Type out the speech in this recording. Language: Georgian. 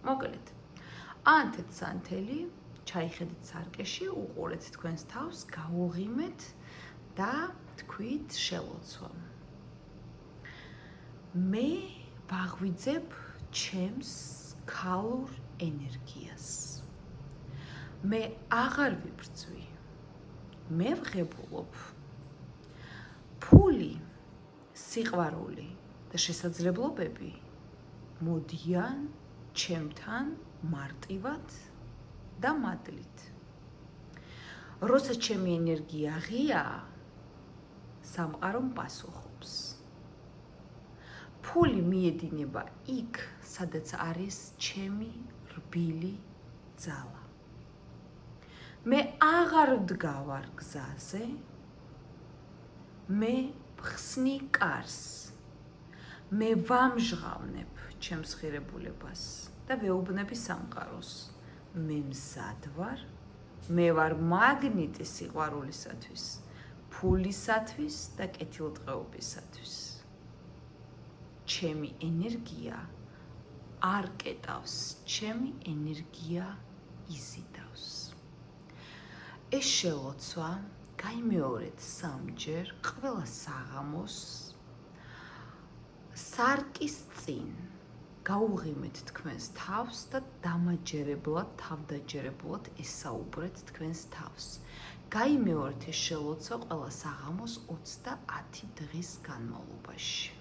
მოკლედ, ანთეთ სანთელი, ჩაიხედეთ სარკეში, უყურეთ თქვენს თავს, გაუღიმეთ და თქვით შელოცვა. მე ვაღვიძებ ჩემს ქალურ ენერგიას. მე აღარ ვიბრძვი. მე ვღებულობ. ფული, სიყვარული და შესაძლებლობები მოდიან ჩემთან მარტივად და მადლით. როცა ჩემი ენერგია ღიაა, სამყარომ პასუხობს. ფული მიედინება იქ, სადაც არის ჩემი რბილი ძალა. მე აღარ ვდგავარ გზაზე, მე ვხსნი კარს. მე ვამჟღავნებ ჩემს ხირებულებას და ვეუბნები სამყაროს. მე მზად ვარ, მე ვარ მაგნიტი სიყვარულისათვის, ფულისათვის და კეთილდღეობისათვის. ჩემი ენერგია არ კეტავს, ჩემი ენერგია იზიდავს. ეს შელოცვა გაიმეორეთ 3-ჯერ ყველა საღამოს სარკის წინ. გაუღიმეთ თქვენს თავს და დამაჯერებლად, თავდაჯერებლად ესაუბრეთ თქვენს თავს. გაიმეორეთ ეს შელოცვა ყველა საღამოს 30 დღის განმავლობაში.